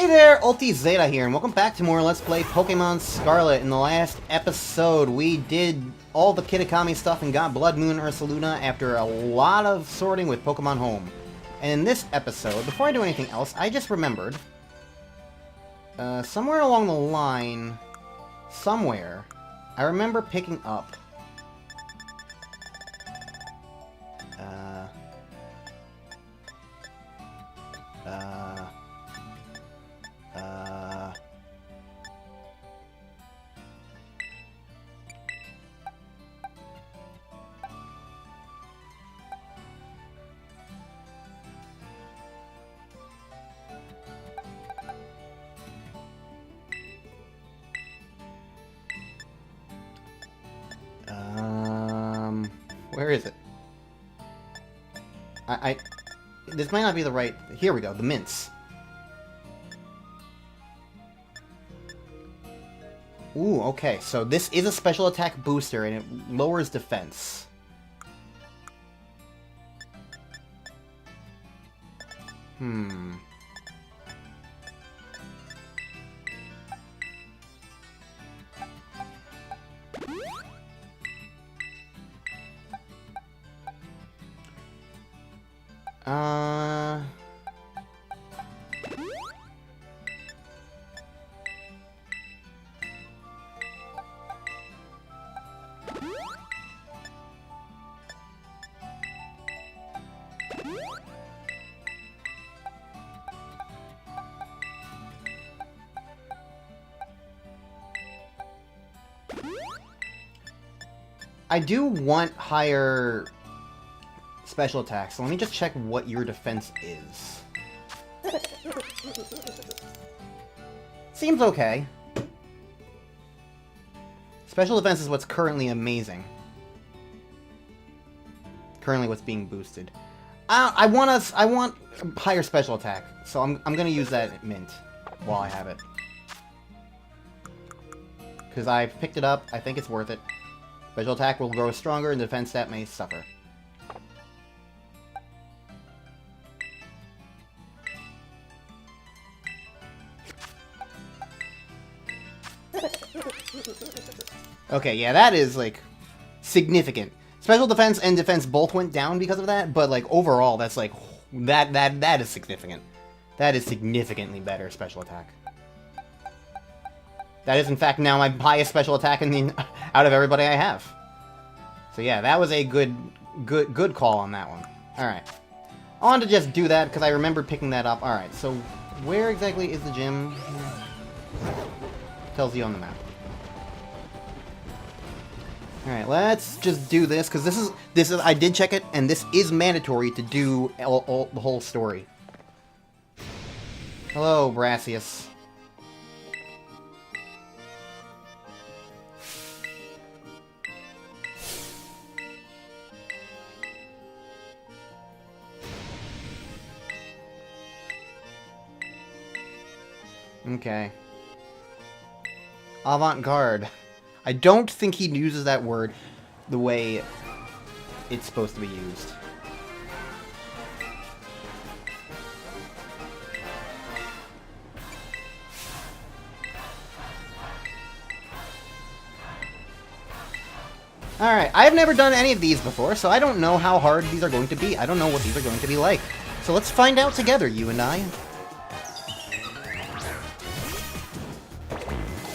Hey there, Ulti Zeta here, and welcome back to more Let's Play Pokémon Scarlet. In the last episode, we did all the Kitakami stuff and got Blood Moon Ursaluna after a lot of sorting with Pokemon Home. And in this episode, before I do anything else, I just remembered, somewhere along the line, I remember picking up, where is it? This might not be the right... Here we go, the mints. Ooh, okay, so this is a special attack booster, and it lowers defense. I do want higher special attacks, so let me just check what your defense is. Seems okay. Special defense is what's currently amazing. Currently what's being boosted. I want higher special attack, so I'm gonna use that mint while I have it. Because I picked it up, I think it's worth it. Special attack will grow stronger and defense stat may suffer. Okay, yeah, that is, like, significant. Special defense and defense both went down because of that, but, like, overall, that's, like, that is significant. That is significantly better special attack. That is, in fact, now my highest special attack out of everybody I have. So yeah, that was a good call on that one. Alright. I wanted to just do that because I remember picking that up. Alright, so where exactly is the gym? Tells you on the map. Alright, let's just do this, because this is I did check it, and this is mandatory to do the whole story. Hello, Brassius. Okay. Avant-garde. I don't think he uses that word the way it's supposed to be used. Alright, I've never done any of these before, so I don't know how hard these are going to be. I don't know what these are going to be like. So let's find out together, you and I.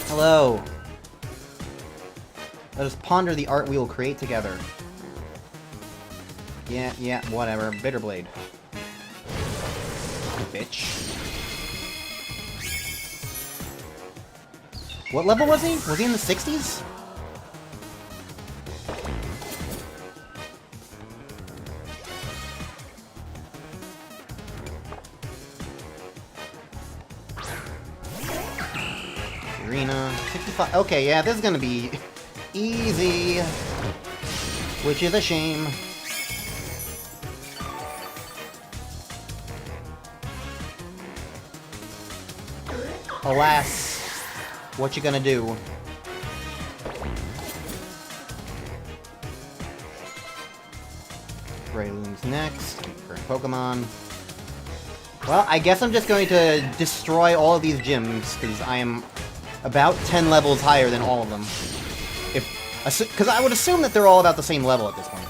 Hello. Let us ponder the art we will create together. Yeah, whatever. Bitterblade. Bitch. What level was he? Was he in the 60s? Arena. 65. Okay, yeah, this is gonna be easy. Which is a shame. Alas, what you gonna do? Rayloon's next. Current Pokemon. Well, I guess I'm just going to destroy all of these gyms, because I am about 10 levels higher than all of them. Because I would assume that they're all about the same level at this point.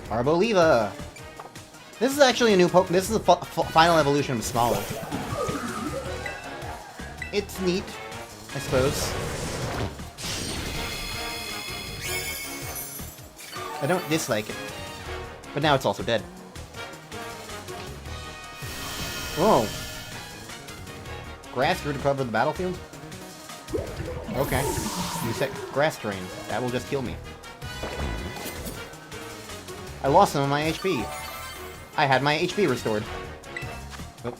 Arboliva! This is actually a new Pokemon. This is the final evolution of Smoliv. It's neat, I suppose. I don't dislike it. But now it's also dead. Whoa. Grass grew to cover the battlefield? Okay. You set grass terrain. That will just kill me. I lost some of my HP. I had my HP restored. Oh.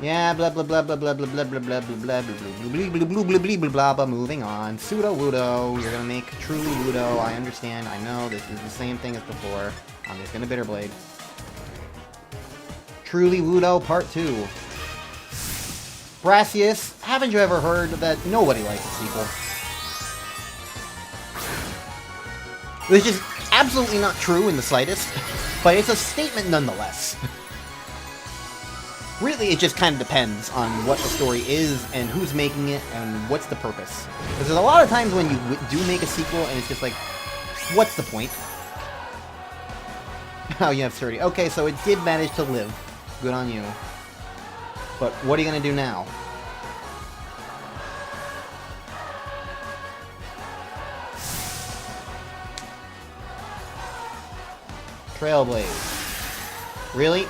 Yeah, blah blah blah blah blah blah blah blah blah blah blah blah blah blah blah blah blah blah. Moving on. Pseudo Wudo. You're gonna make truly Wudo. I understand. I know this is the same thing as before. I'm just gonna Bitter Blade. Truly Wudo Part 2. Brassius, haven't you ever heard that nobody likes a sequel? Which is absolutely not true in the slightest, but it's a statement nonetheless. Really, it just kind of depends on what the story is, and who's making it, and what's the purpose. Because there's a lot of times when you do make a sequel, and it's just like, what's the point? Oh, you have 30. Okay, so it did manage to live. Good on you. But what are you going to do now? Trailblaze. Really?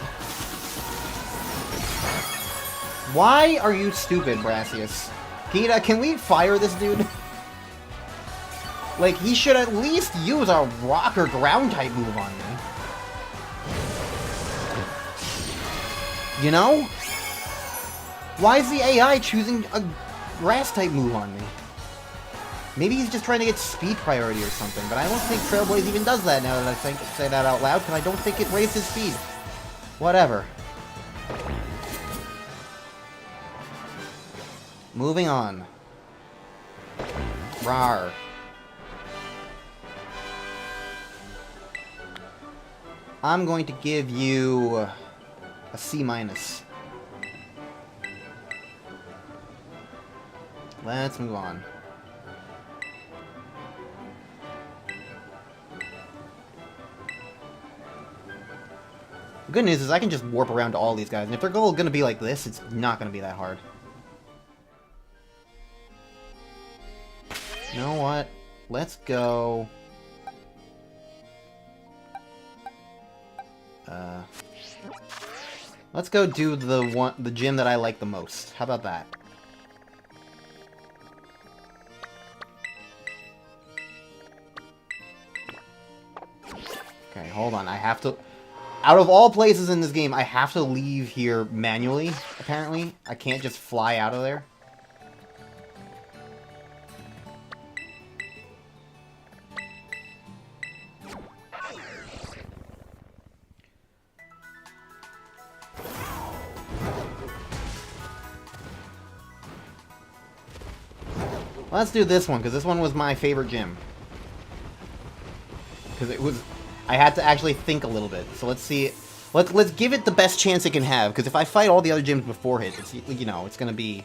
Why are you stupid, Brassius? Gita, can we fire this dude? Like, he should at least use a rock or ground type move on me. You know? Why is the AI choosing a grass type move on me? Maybe he's just trying to get speed priority or something, but I don't think Trailblaze even does that now that I say that out loud, because I don't think it raises speed. Whatever. Moving on. Rawr. I'm going to give you a C-. Let's move on. The good news is I can just warp around to all these guys, and if they're all going to be like this, it's not going to be that hard. You know what? Let's go... let's go do the gym that I like the most. How about that? Okay, hold on. I have to... Out of all places in this game, I have to leave here manually, apparently. I can't just fly out of there. Let's do this one, because this one was my favorite gym. Because it was... I had to actually think a little bit. So let's see... Let's give it the best chance it can have, because if I fight all the other gyms before it, it's, you know, it's gonna be...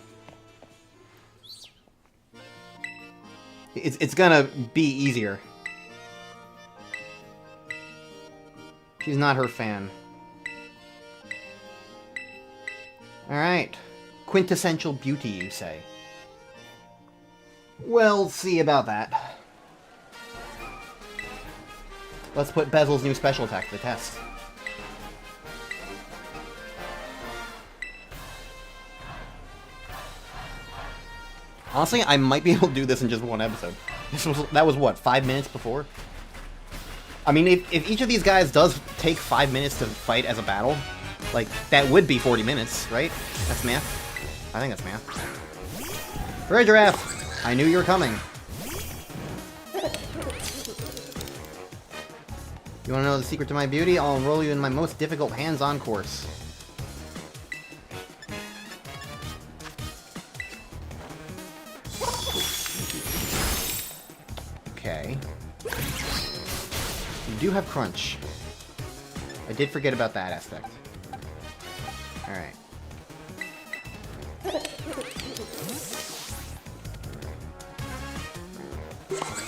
It's gonna be easier. She's not her fan. Alright. Quintessential beauty, you say? We'll see about that. Let's put Bezel's new special attack to the test. Honestly, I might be able to do this in just one episode. That was what, 5 minutes before? I mean, if each of these guys does take 5 minutes to fight as a battle, like, that would be 40 minutes, right? That's math. I think that's math. Red Giraffe! I knew you were coming. You want to know the secret to my beauty? I'll enroll you in my most difficult hands-on course. do have Crunch. I did forget about that aspect. Alright.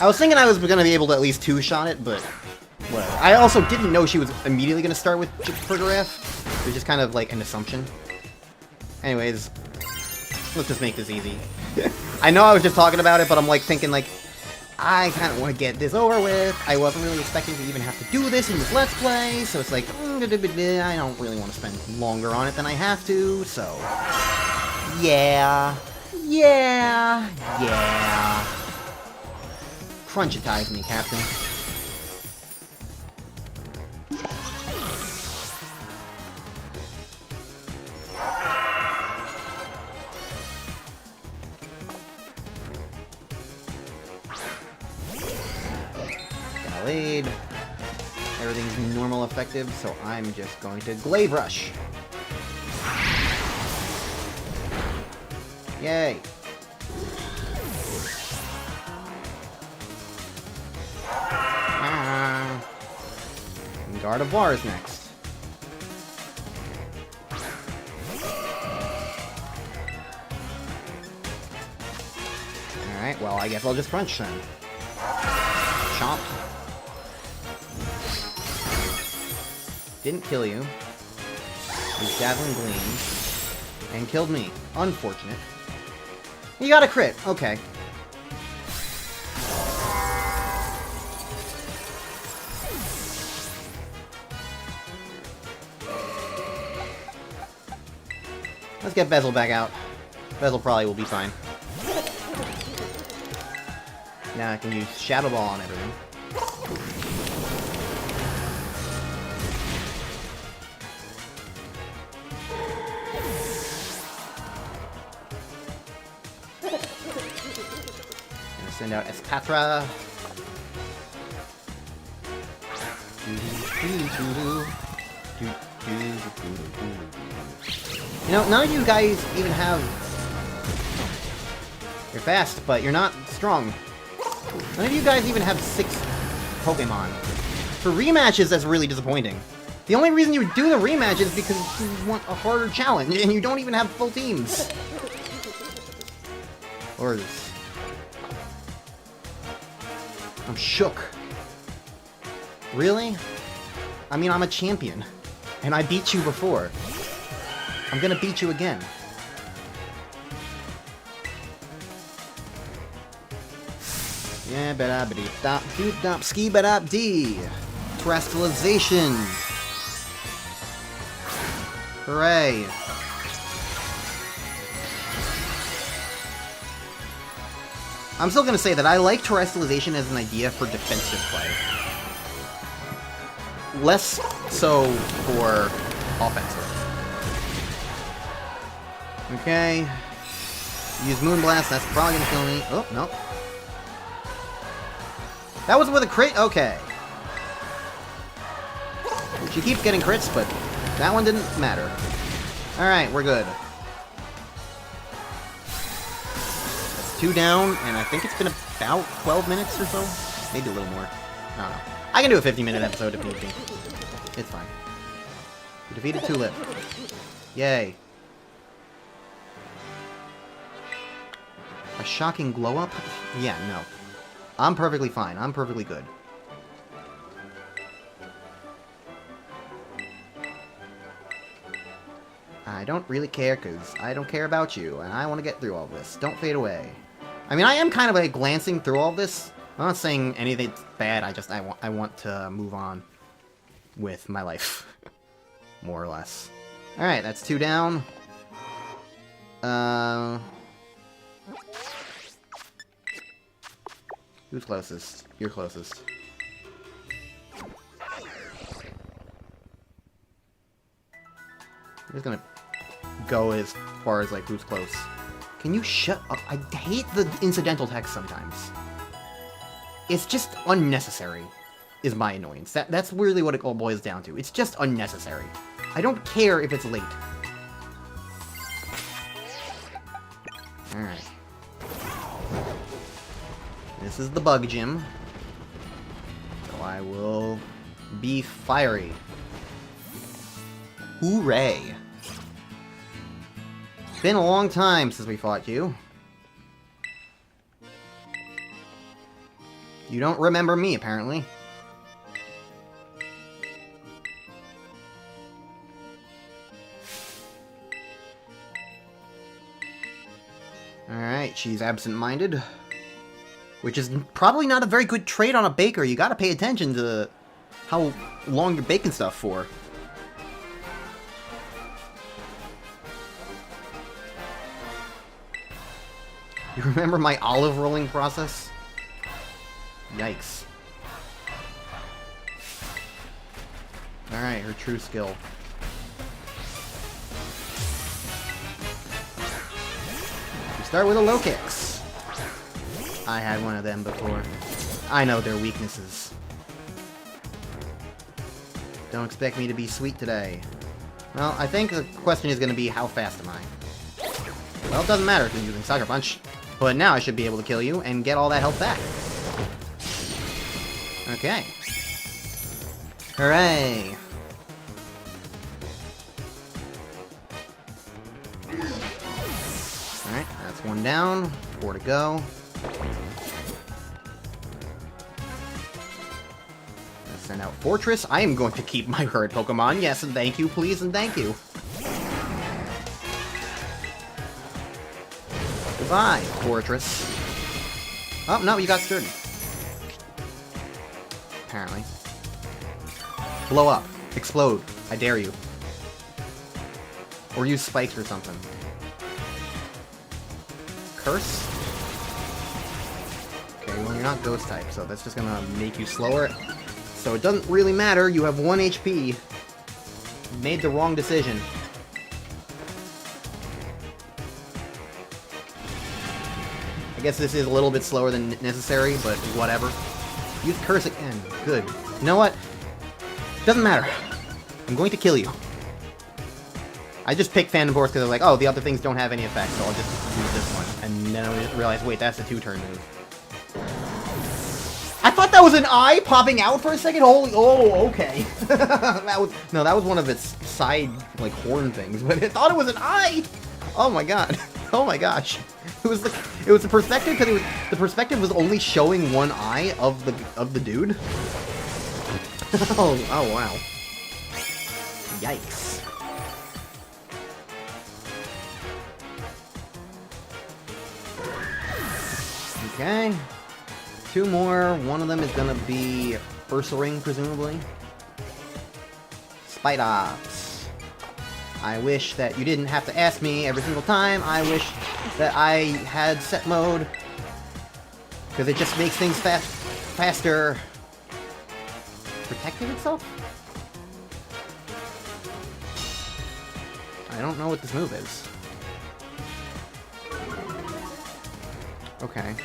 I was thinking I was going to be able to at least two-shot it, but whatever. I also didn't know she was immediately going to start with Pergarath. It was just kind of like an assumption. Anyways, let's just make this easy. I know I was just talking about it, but I'm like thinking like, I kind of want to get this over with. I wasn't really expecting to even have to do this in this Let's Play, so it's like, I don't really want to spend longer on it than I have to, so... Yeah. Crunchitize me, Captain. Lead. Everything's normal effective, so I'm just going to Glaive Rush. Yay. And Guard of War is next. Alright, well, I guess I'll just Crunch then. Chomp. Didn't kill you. Used Dazzling Gleams. And killed me. Unfortunate. You got a crit. Okay. Let's get Bezel back out. Bezel probably will be fine. Now I can use Shadow Ball on everything. Gonna send out Espatra. You know, none of you guys even have... You're fast, but you're not strong. None of you guys even have 6 Pokemon. For rematches, that's really disappointing. The only reason you would do the rematch is because you want a harder challenge, and you don't even have full teams. Or this. I'm shook. Really? I mean, I'm a champion. And I beat you before. I'm gonna beat you again. Yeah, ba-da-ba-dee-dop, doop-dop, ski-ba-dop-dee. Terrestrialization. Hooray. I'm still gonna say that I like Terrestrialization as an idea for defensive play. Less so for offensive. Okay. Use Moonblast, that's probably gonna kill me. Oh, no. That was with a crit? Okay. She keeps getting crits, but that one didn't matter. Alright, we're good. That's 2 down, and I think it's been about 12 minutes or so. Maybe a little more. I don't know. I can do a 50-minute episode if need be. It's fine. We defeated Tulip. Yay. A shocking glow-up? Yeah, no. I'm perfectly fine. I'm perfectly good. I don't really care, because I don't care about you, and I want to get through all this. Don't fade away. I mean, I am kind of like glancing through all this. I'm not saying anything bad, I want to move on with my life. More or less. Alright, that's 2 down. Who's closest? You're closest. I'm just gonna go as far as, like, who's close. Can you shut up? I hate the incidental text sometimes. It's just unnecessary, is my annoyance. That's really what it all boils down to. It's just unnecessary. I don't care if it's late. Alright. This is the bug gym. So I will Be fiery. Hooray. Been a long time since we fought you. You don't remember me, apparently. Alright, she's absent-minded. Which is probably not a very good trait on a baker. You gotta pay attention to how long you're baking stuff for. You remember my olive rolling process? Yikes. Alright, her true skill. We start with a low kicks. I had one of them before. I know their weaknesses. Don't expect me to be sweet today. Well, I think the question is going to be, how fast am I? Well, it doesn't matter if you're using Sucker Punch. But now I should be able to kill you and get all that health back. Okay. Hooray! Alright, that's one down. 4 to go. Let's send out Fortress. I am going to keep my herd Pokemon. Yes, and thank you, please, and thank you. Goodbye, Fortress. Oh, no, you got sturdy. Apparently. Blow up. Explode. I dare you. Or use spikes or something. Curse? Okay, well, you're not ghost type, so that's just gonna make you slower. So it doesn't really matter. You have 1 HP. You made the wrong decision. I guess this is a little bit slower than necessary, but whatever. Use Curse again. Good. You know what? Doesn't matter. I'm going to kill you. I just picked Phantom Force because I was like, oh, the other things don't have any effect, so I'll just use this one. And then I realized, wait, that's a 2-turn move. I thought that was an eye popping out for a second. Holy, oh, okay. that was one of its side, like, horn things, but I thought it was an eye. Oh my god. Oh my gosh. It was the perspective, because the perspective was only showing one eye of the dude. oh wow. Yikes. Okay. 2 more. One of them is gonna be Ursaring, presumably. Spite Ops. I wish that you didn't have to ask me every single time. I wish that I had set mode. Because it just makes things faster. Protected itself? I don't know what this move is. Okay.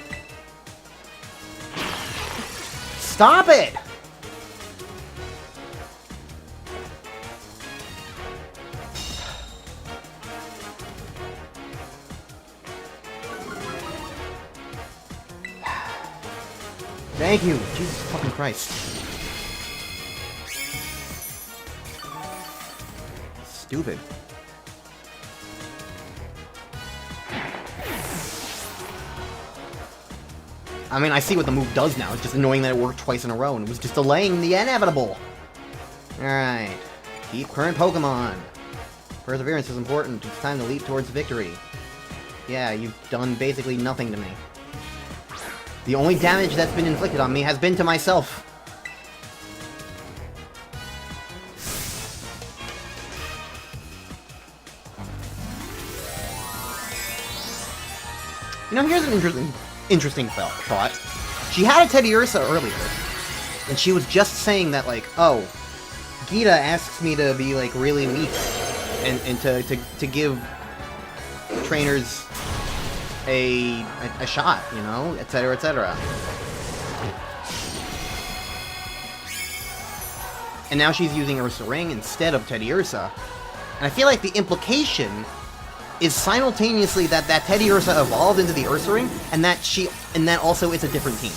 Stop it! Thank you! Jesus fucking Christ. Stupid. I mean, I see what the move does now. It's just annoying that it worked twice in a row, and it was just delaying the inevitable. Alright. Keep current Pokemon. Perseverance is important. It's time to leap towards victory. Yeah, you've done basically nothing to me. The only damage that's been inflicted on me has been to myself. You know, here's an interesting thought. She had a Teddiursa earlier, and she was just saying that, like, oh, Gita asks me to be, like, really weak, and to give trainers a shot, you know, etc., etc. And now she's using Ursaring instead of Teddiursa. And I feel like the implication is simultaneously that Teddiursa evolved into the Ursaring, and that also it's a different team.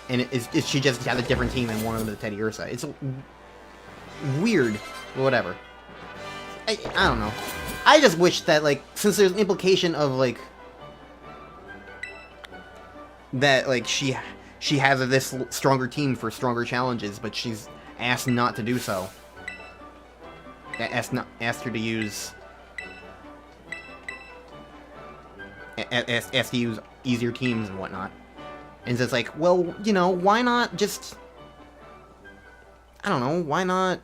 and she just had a different team and one of the Teddy Ursa. It's weird, but whatever. I don't know. I just wish that, like, since there's an implication of, like, that, like, she has this stronger team for stronger challenges, but she's asked not to do so. Asked her to use... asked to use easier teams and whatnot. And so it's like, well, you know, why not just... I don't know, why not...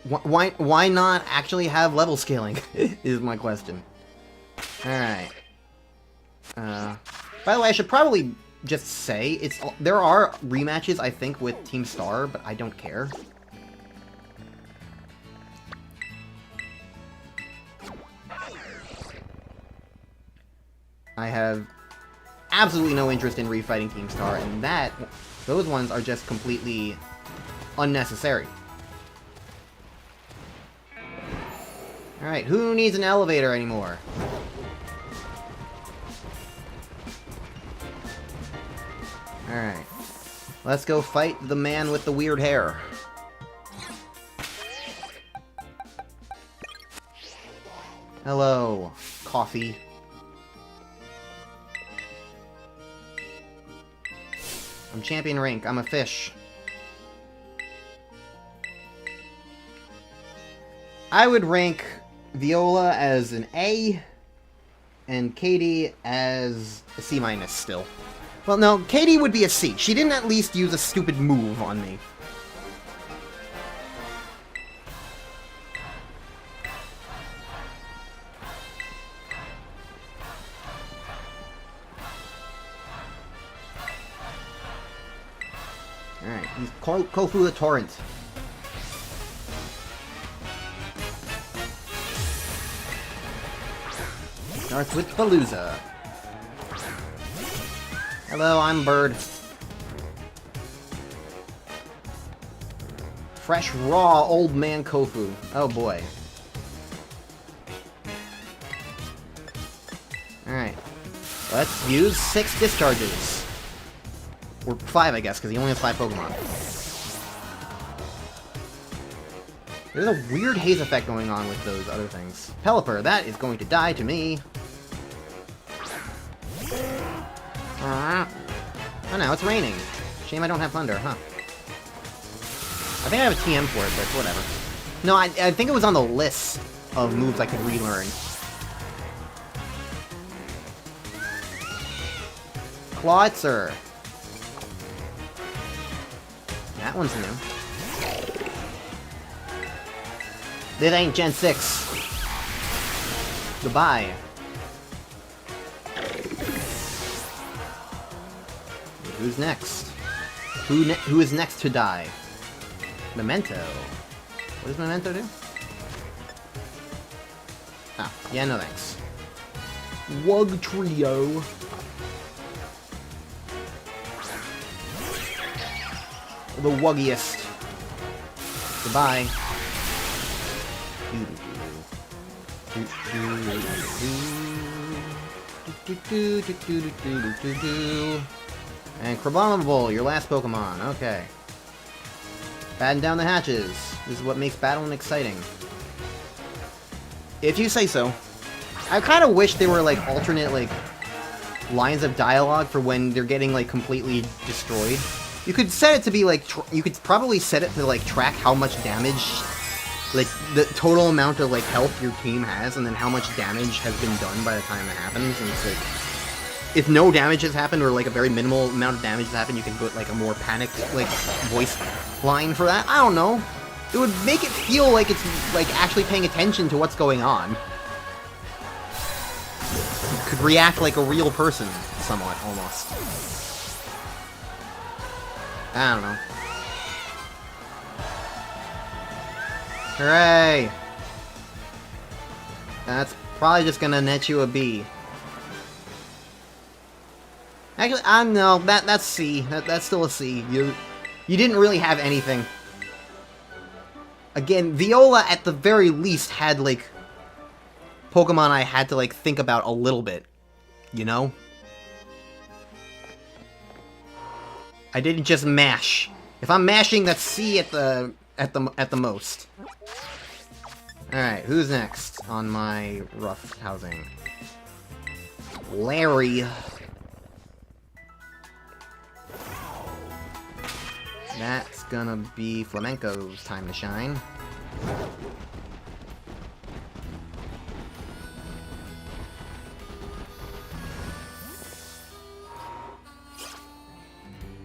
Why not actually have level scaling, is my question. Alright. By the way, I should probably just say, there are rematches, I think, with Team Star, but I don't care. I have absolutely no interest in refighting Team Star, and those ones are just completely unnecessary. Alright, who needs an elevator anymore? Alright. Let's go fight the man with the weird hair. Hello, coffee. I'm champion rank. I'm a fish. I would rank Viola as an A, and Katie as a C- still. Well, no, Katie would be a C. She didn't at least use a stupid move on me. Alright, he's Kofu the Torrent. Starts with Palooza. Hello, I'm Bird. Fresh, raw, old man Kofu. Oh boy. Alright. Let's use 6 discharges. Or 5, I guess, because he only has 5 Pokemon. There's a weird haze effect going on with those other things. Pelipper, that is going to die to me. Oh, now it's raining. Shame I don't have Thunder, huh? I think I have a TM for it, but whatever. No, I think it was on the list of moves I could relearn. Clawitzer. That one's new. This ain't Gen 6. Goodbye. Who's next? Who is next to die? Memento. What does Memento do? Ah, yeah, no thanks. Wug Trio. The wuggiest. Goodbye. And Crabominable, your last Pokemon. Okay. Batten down the hatches. This is what makes battling exciting. If you say so. I kind of wish there were, like, alternate, like, lines of dialogue for when they're getting, like, completely destroyed. You could set it to be, like, you could probably set it to, like, track how much damage, like, the total amount of, like, health your team has, and then how much damage has been done by the time it happens, and it's, like, if no damage has happened, or, like, a very minimal amount of damage has happened, you can put, like, a more panicked, like, voice line for that. I don't know. It would make it feel like it's, like, actually paying attention to what's going on. You could react like a real person, somewhat, almost. I don't know. Hooray! That's probably just gonna net you a B. Actually, I don't know. That's C. That's still a C. You didn't really have anything. Again, Viola at the very least had, like, Pokemon I had to, like, think about a little bit. You know? I didn't just mash. If I'm mashing, that's C at the most. Alright, who's next on my rough housing? Larry. That's gonna be Flamenco's time to shine.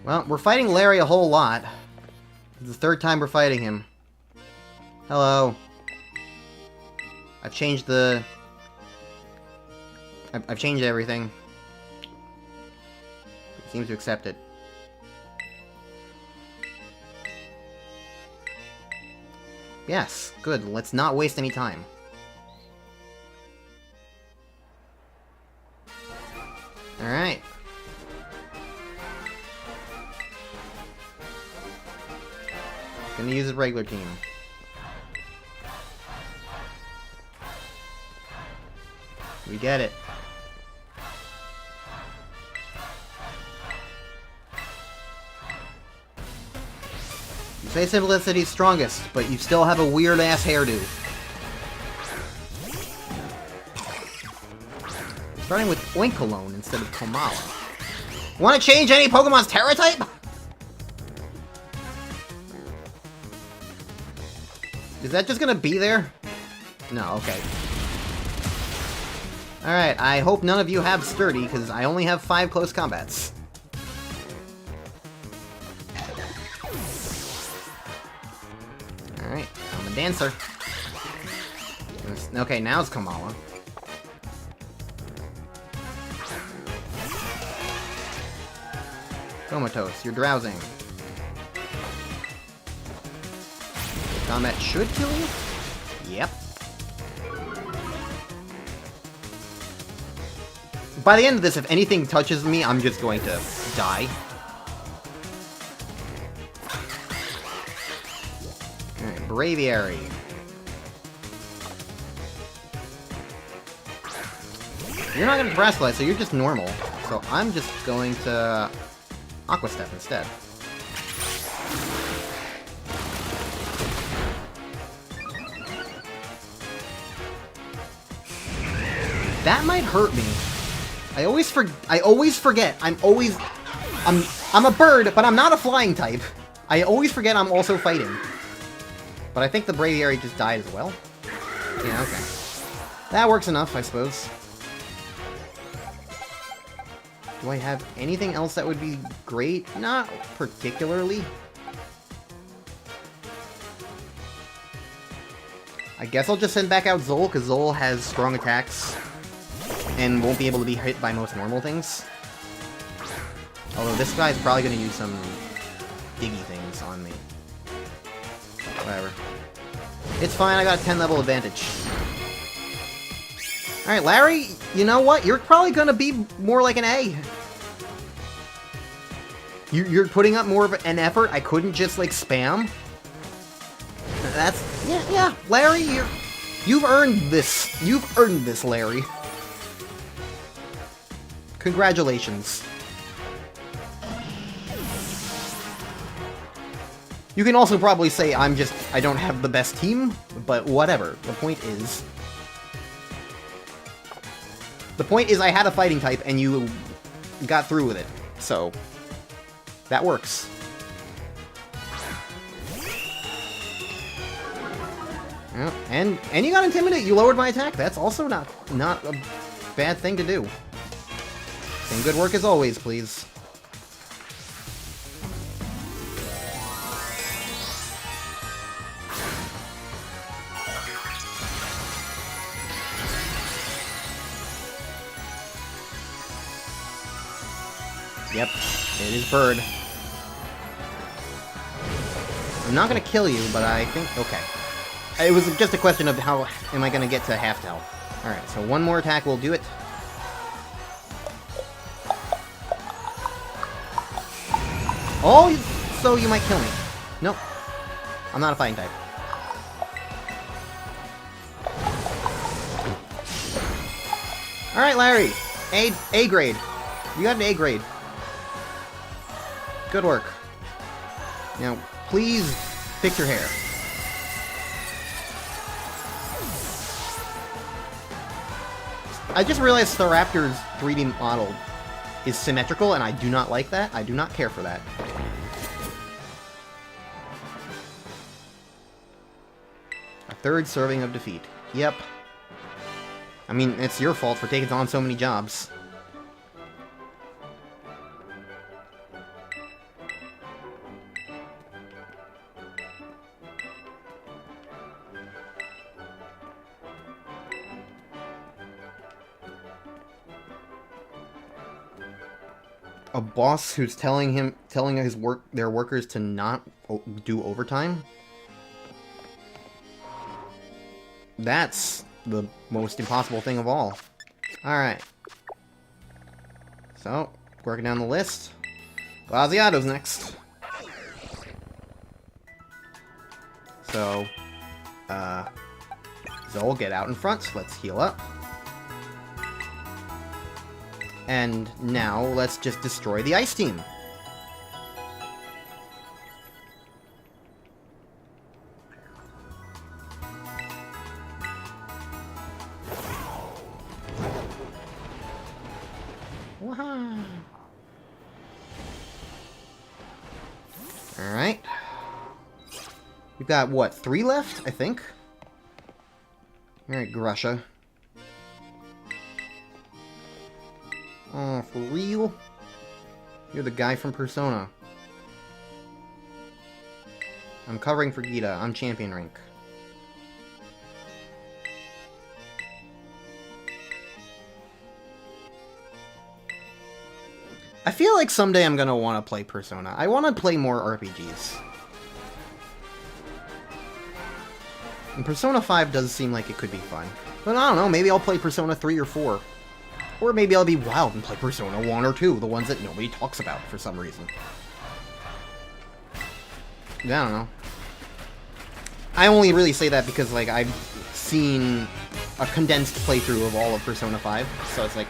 Well, we're fighting Larry a whole lot. It's the third time we're fighting him. Hello. I've changed the... I've changed everything. He seems to accept it. Yes, good. Let's not waste any time. Alright. Gonna use a regular team. We get it. You say Simplicity's strongest, but you still have a weird-ass hairdo. Starting with Oinkalone instead of Komala. Want to change any Pokemon's Terra type? Is that just gonna be there? No, okay. Alright, I hope none of you have Sturdy, because I only have 5 close combats. Alright, I'm a dancer. Okay, now it's Kamala. Comatose, you're drowsing. Combat should kill you? Yep. By the end of this, if anything touches me, I'm just going to die. Alright, Braviary. You're not going to Terrestrialize, so you're just normal. So I'm just going to Aqua Step instead. That might hurt me. I always forget. I'm a bird, but I'm not a flying type. I always forget I'm also fighting. But I think the Braviary just died as well. Yeah, okay. That works enough, I suppose. Do I have anything else that would be great? Not particularly. I guess I'll just send back out Zol, because Zol has strong attacks. And won't be able to be hit by most normal things. Although this guy's probably going to use some diggy things on me. Whatever. It's fine, I got a 10 level advantage. Alright, Larry, you know what? You're probably going to be more like an A. You're putting up more of an effort. I couldn't just, like, spam. That's... Yeah, Larry, you've earned this. You've earned this, Larry. Congratulations. You can also probably say I don't have the best team, but whatever. The point is I had a fighting type and you got through with it. So, that works. Yeah, and you got Intimidate. You lowered my attack. That's also not a bad thing to do. And good work as always, please. Yep, it is Bird. I'm not gonna kill you, but I think... Okay. It was just a question of how am I gonna get to half health. Alright, so one more attack will do it. Oh, so you might kill me. Nope. I'm not a fighting type. Alright, Larry. A grade. You got an A grade. Good work. Now, please fix your hair. I just realized the Raptor's 3D model is symmetrical, and I do not like that. I do not care for that. A third serving of defeat. Yep. I mean, it's your fault for taking on so many jobs. A boss who's telling their workers to not do overtime? That's the most impossible thing of all. Alright. So, working down the list. Glaziato's next. So, Zol, get out in front. Let's heal up. And now, let's just destroy the ice team. Alright. We've got, what, 3 left, I think? Alright, Grusha. Oh, for real? You're the guy from Persona. I'm covering for Gita. I'm champion rank. I feel like someday I'm gonna want to play Persona. I want to play more RPGs. And Persona 5 does seem like it could be fun. But I don't know, maybe I'll play Persona 3 or 4. Or maybe I'll be wild and play Persona 1 or 2, the ones that nobody talks about for some reason. Yeah, I don't know. I only really say that because, like, I've seen a condensed playthrough of all of Persona 5, so it's like,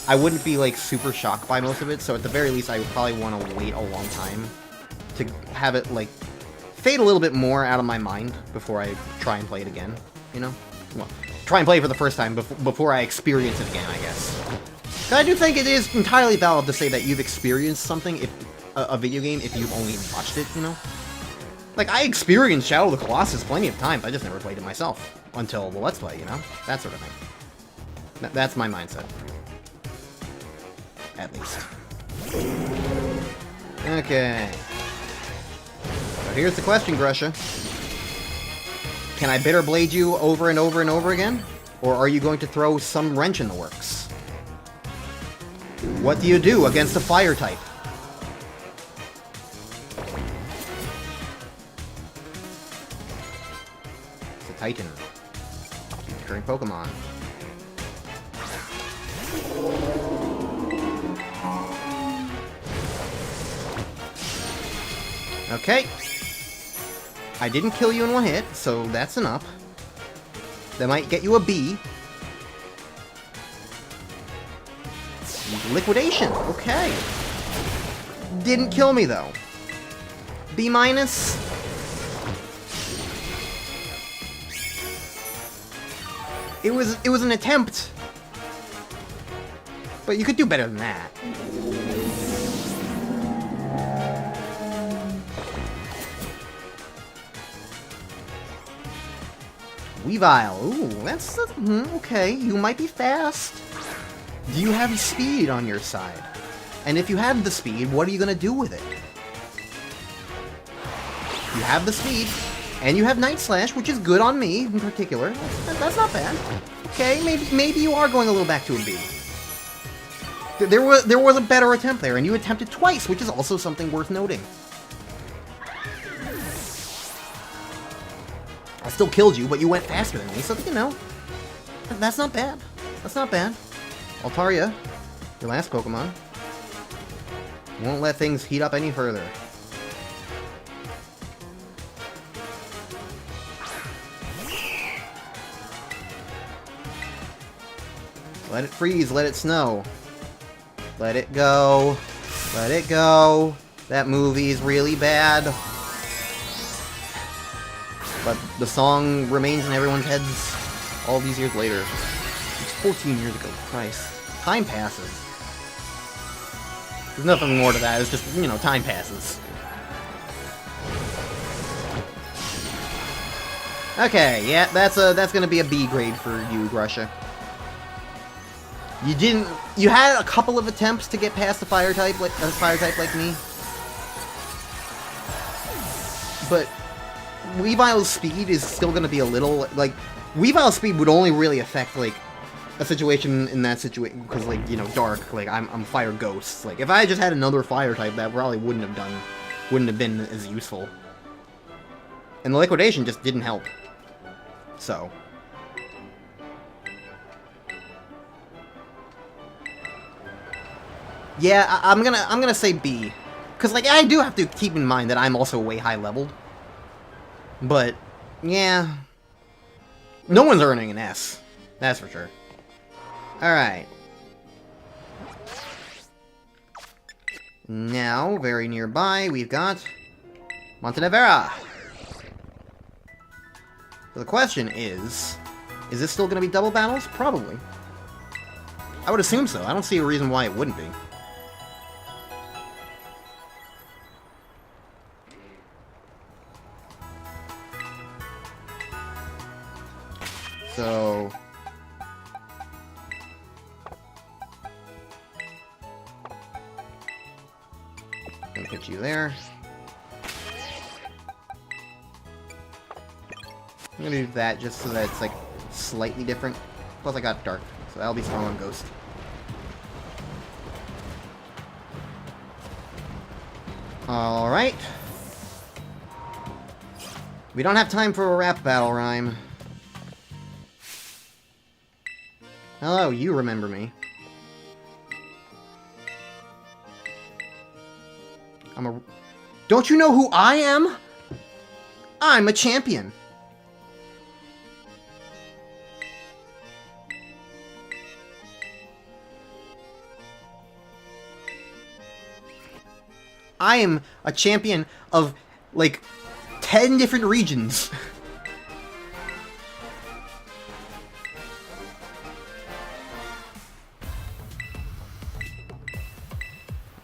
I wouldn't be, like, super shocked by most of it, so at the very least I would probably want to wait a long time to have it, like, fade a little bit more out of my mind before I try and play it again, you know? Well, try and play it for the first time before I experience it again, I guess. But I do think it is entirely valid to say that you've experienced something, if a video game, if you've only watched it, you know? Like, I experienced Shadow of the Colossus plenty of times, I just never played it myself. Until the Let's Play, you know? That sort of thing. That's my mindset. At least. Okay. So here's the question, Grusha. Can I Bitter Blade you over and over and over again? Or are you going to throw some wrench in the works? What do you do against a fire type? It's a Titan. Current Pokemon. Okay. I didn't kill you in one hit, so that's enough. That might get you a B. Liquidation. Okay. Didn't kill me, though. B minus. It was an attempt. But you could do better than that. Weavile. Ooh, that's... okay, you might be fast. Do you have speed on your side? And if you have the speed, what are you gonna do with it? You have the speed, and you have Night Slash, which is good on me, in particular. That's not bad. Okay, maybe you are going a little back to a B. There was a better attempt there, and you attempted twice, which is also something worth noting. I still killed you, but you went faster than me, so, you know, that's not bad. That's not bad. Altaria, your last Pokemon, won't let things heat up any further. Let it freeze, let it snow. Let it go. Let it go. That movie is really bad. But the song remains in everyone's heads all these years later. It's 14 years ago, Christ. Time passes. There's nothing more to that, it's just, you know, time passes. Okay, yeah, that's gonna be a B grade for you, Grusha. You had a couple of attempts to get past the fire type like me. But Weavile's speed is still gonna be a little, like, Weavile's speed would only really affect, like, a situation in that situation, because, like, you know, dark, like, I'm fire ghosts. Like, if I just had another fire type, that probably wouldn't have been as useful. And the liquidation just didn't help. So. Yeah, I'm gonna say B. Because, like, I do have to keep in mind that I'm also way high leveled. But, yeah. No one's earning an S. That's for sure. Alright. Now, very nearby, we've got Montenevera. So the question is this still going to be double battles? Probably. I would assume so. I don't see a reason why it wouldn't be. So... gonna put you there. I'm gonna do that just so that it's, like, slightly different. Plus I got Dark, so that'll be strong on Ghost. Alright. We don't have time for a rap battle rhyme. Hello, you remember me. Don't you know who I am? I'm a champion. I am a champion of, like, 10 different regions.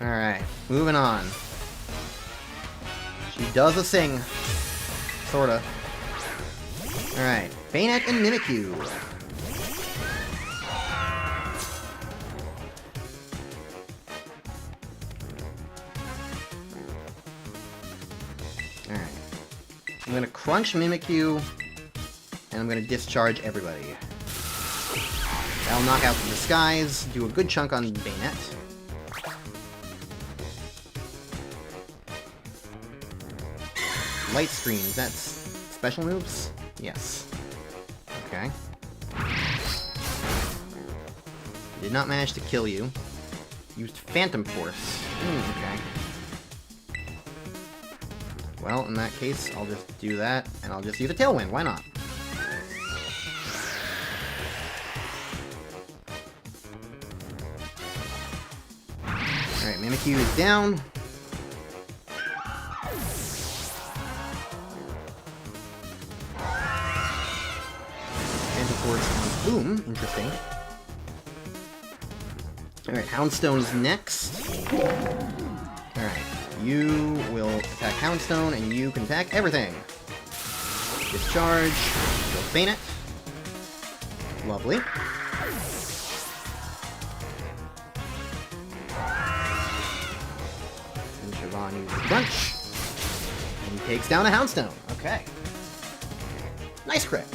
Alright, moving on. She does a sing. Sorta. Alright, Bayonet and Mimikyu. Alright. I'm gonna crunch Mimikyu, and I'm gonna discharge everybody. That'll knock out the Disguise, do a good chunk on Bayonet. Light Screens, that's special moves? Yes. Okay. Did not manage to kill you. Used Phantom Force. Okay. Well, in that case, I'll just do that, and I'll just use a Tailwind. Why not? Alright, Mimikyu is down. Boom, interesting. Alright, Houndstone is next. Alright, you will attack Houndstone, and you can attack everything. Discharge, go Bayonet. Lovely. And Siobhan uses Crunch. And he takes down a Houndstone. Okay. Nice crit.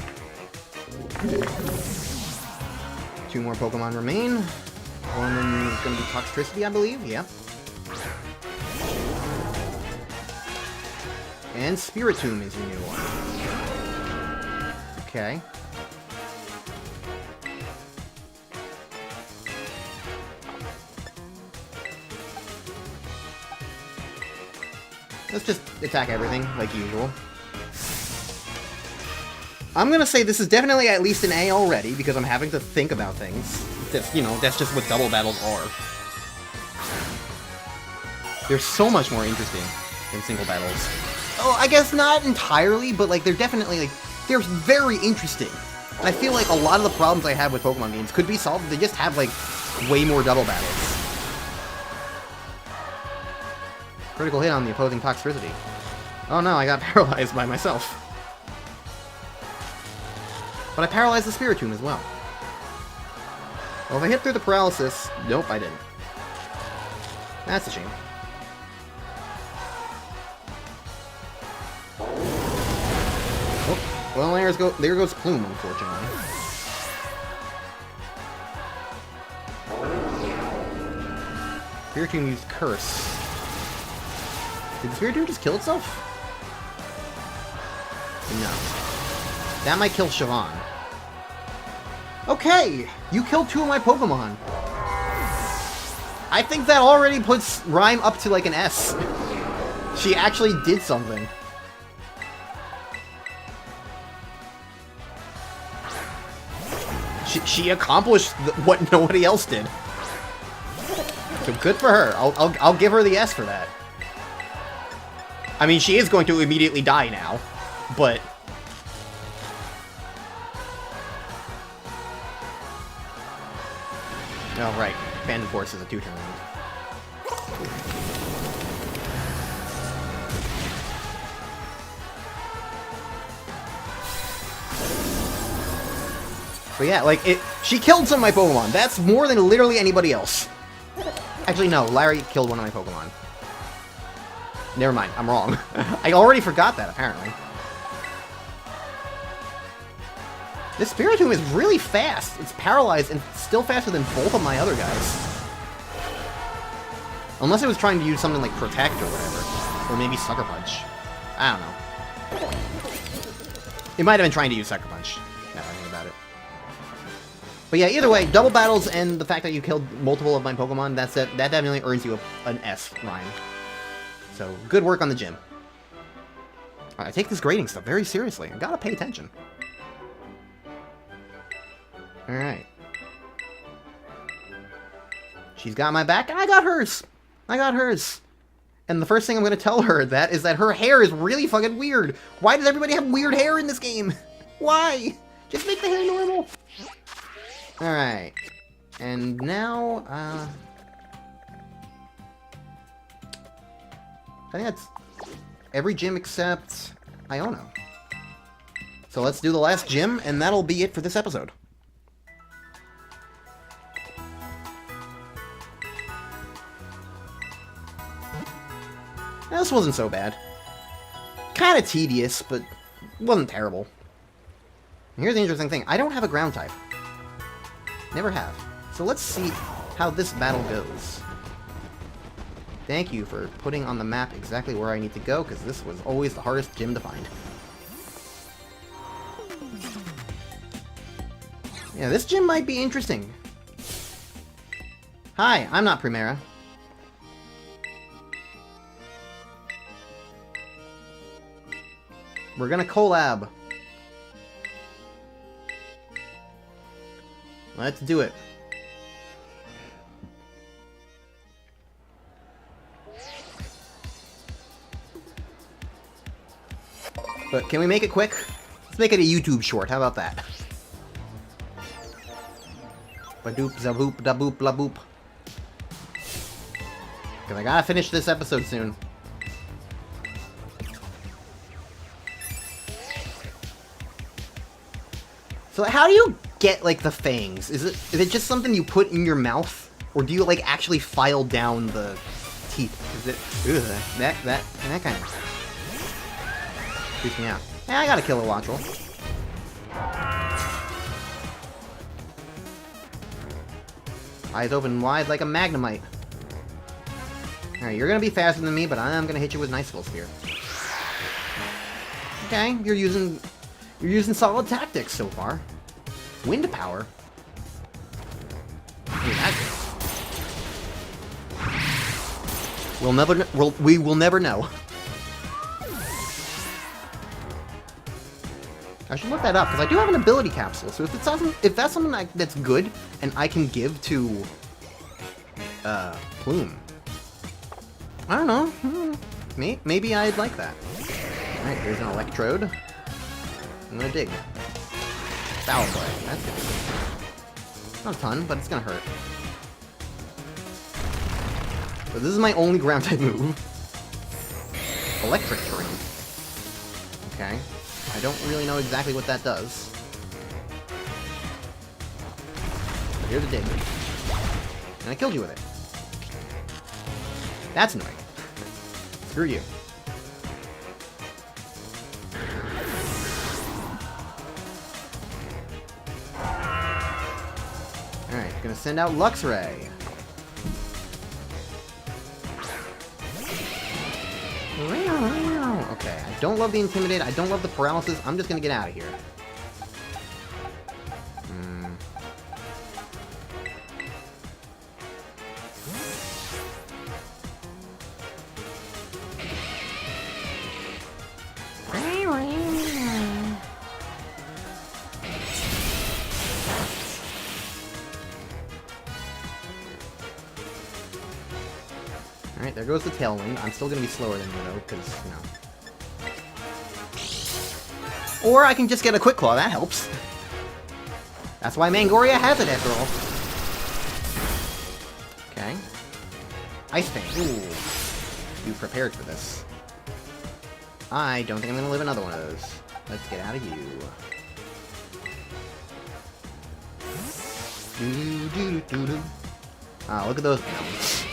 2 more Pokemon remain. One of them is going to be Toxtricity, I believe. Yep. And Spiritomb is your new one. Okay. Let's just attack everything, like usual. I'm gonna say this is definitely at least an A already, because I'm having to think about things. That's, you know, that's just what double battles are. They're so much more interesting than single battles. Oh, I guess not entirely, but like they're definitely like they're very interesting. And I feel like a lot of the problems I have with Pokemon games could be solved if they just have like way more double battles. Critical hit on the opposing Toxtricity. Oh no, I got paralyzed by myself. But I paralyzed the Spiritomb as well. Well, if I hit through the paralysis... Nope, I didn't. That's a shame. Oh, well, there goes Plume, unfortunately. Spiritomb used Curse. Did the Spiritomb just kill itself? No. That might kill Siobhan. Okay! You killed 2 of my Pokemon! I think that already puts Rhyme up to like an S. She actually did something. She accomplished what nobody else did. So good for her. I'll give her the S for that. I mean, she is going to immediately die now, but... Oh, right. Bandit Force is a 2-turn round. But yeah, like, she killed some of my Pokemon. That's more than literally anybody else. Actually, no. Larry killed one of my Pokemon. Never mind. I'm wrong. I already forgot that, apparently. This Spiritomb is really fast. It's paralyzed and still faster than both of my other guys. Unless it was trying to use something like Protect or whatever. Or maybe Sucker Punch. I don't know. It might have been trying to use Sucker Punch, now that I think about it. But yeah, either way, double battles and the fact that you killed multiple of my Pokemon, that definitely earns you an S, Ryan. So, good work on the gym. I take this grading stuff very seriously. I gotta pay attention. Alright. She's got my back, and I got hers! I got hers! And the first thing I'm gonna tell her is that her hair is really fucking weird! Why does everybody have weird hair in this game? Why? Just make the hair normal! Alright. And now, I think that's every gym except Iono. So let's do the last gym, and that'll be it for this episode. Now, this wasn't so bad. Kind of tedious, but wasn't terrible. And here's the interesting thing. I don't have a ground type. Never have. So let's see how this battle goes. Thank you for putting on the map exactly where I need to go, because this was always the hardest gym to find. Yeah, this gym might be interesting. Hi, I'm not Primera. We're gonna collab. Let's do it. But can we make it quick? Let's make it a YouTube short. How about that? Ba-doop, za-boop, da-boop, la-boop. Because I gotta finish this episode soon. So how do you get, like, the fangs? Is it just something you put in your mouth? Or do you, like, actually file down the teeth? Is it... Ugh, that kind of... freaks me out. Yeah, I gotta kill a Wattrel. Eyes open wide like a Magnemite. Alright, you're gonna be faster than me, but I'm gonna hit you with an Icicle Spear. Okay, you're using solid tactics so far. Wind power. I mean, that's... we will never know. I should look that up, because I do have an ability capsule, so if that's something that's good, and I can give to, Plume, I don't know. Maybe I'd like that. Alright, here's an electrode. I'm gonna dig. Foul play. That's good. Not a ton, but it's gonna hurt. So this is my only ground type move. Electric terrain. Okay. I don't really know exactly what that does. But here's a dig. And I killed you with it. That's annoying. Screw you. Alright, gonna send out Luxray. Okay, I don't love the Intimidate, I don't love the Paralysis, I'm just gonna get out of here. Alright, there goes the Tailwind. I'm still gonna be slower than you, though, because, you know. Or I can just get a Quick Claw, that helps. That's why Mangoria has it, after all. Okay. Ice Fang. Ooh. You prepared for this. I don't think I'm gonna live another one of those. Let's get out of you. Ah, look at those bounds.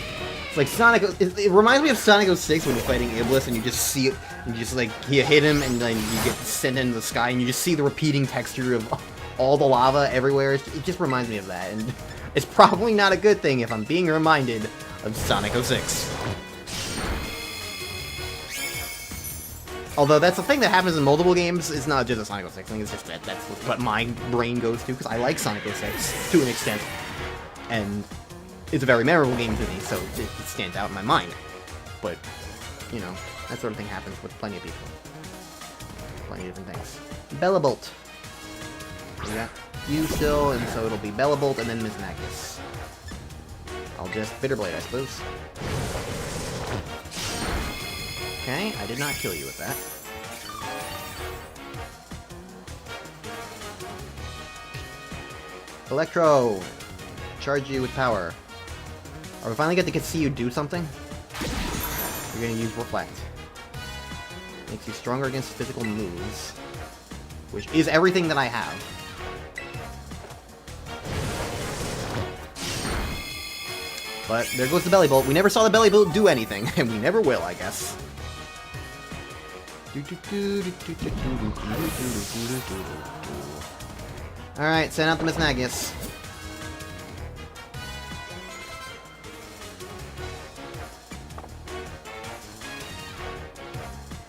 It's like Sonic. It reminds me of Sonic 06 when you're fighting Iblis and you just see it, and you just like you hit him and then you get sent into the sky and you just see the repeating texture of all the lava everywhere. It just reminds me of that, and it's probably not a good thing if I'm being reminded of Sonic 06. Although that's the thing that happens in multiple games. It's not just a Sonic 06 thing. It's just that that's what my brain goes to because I like Sonic 06 to an extent, and it's a very memorable game to me, so it stands out in my mind. But, you know, that sort of thing happens with plenty of people. Plenty of different things. Bellabolt. We got you still, and so it'll be Bellabolt and then Miss Magnus. I'll just Bitterblade, I suppose. Okay, I did not kill you with that. Electro! Charge you with power. Or we finally get to see you do something. You're gonna use Reflect. Makes you stronger against physical moves. Which is everything that I have. But there goes the Belly Bolt. We never saw the Belly Bolt do anything, and we never will, I guess. Alright, send out the Miss Magnus.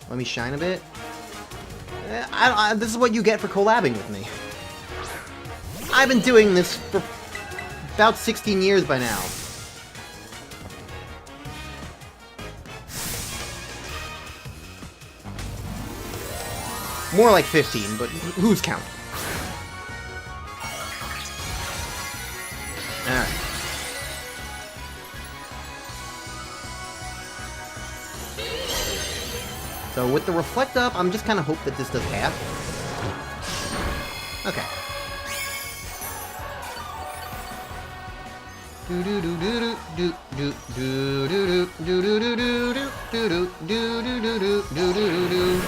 Let me shine a bit. This is what you get for collabing with me. I've been doing this for about 16 years by now. More like 15, but who's counting? Alright. So with the Reflect up, I'm just kind of hope that this does half. Okay.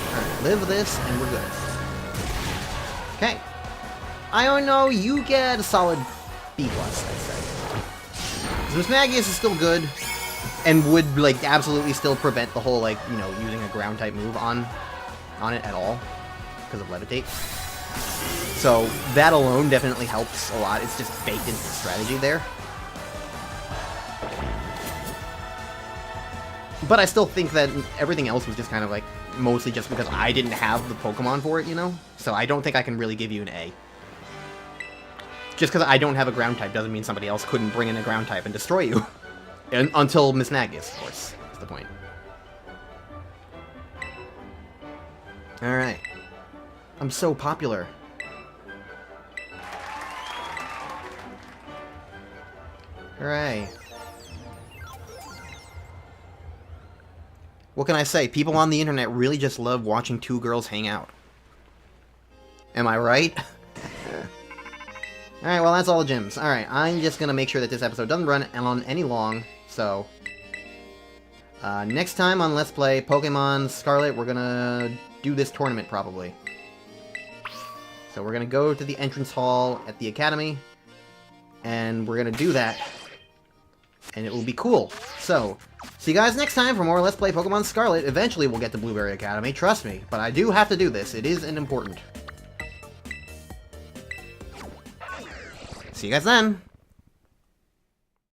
Alright, live this, and we're good. Okay. I don't know, you get a solid B+, I'd say. Miss Magnus is still good. And would, like, absolutely still prevent the whole, like, you know, using a ground-type move on it at all. Because of Levitate. So, that alone definitely helps a lot. It's just baked into the strategy there. But I still think that everything else was just kind of, like, mostly just because I didn't have the Pokemon for it, you know? So I don't think I can really give you an A. Just because I don't have a ground-type doesn't mean somebody else couldn't bring in a ground-type and destroy you. Until Miss Magnus, of course, is the point. Alright. I'm so popular. Hooray. What can I say? People on the internet really just love watching two girls hang out. Am I right? Alright, well, that's all the gyms. Alright, I'm just gonna make sure that this episode doesn't run on any long, so... next time on Let's Play Pokemon Scarlet, we're gonna do this tournament, probably. So we're gonna go to the entrance hall at the Academy, and we're gonna do that, and it will be cool. So, see you guys next time for more Let's Play Pokemon Scarlet. Eventually we'll get to Blueberry Academy, trust me, but I do have to do this. It is important. See you guys then!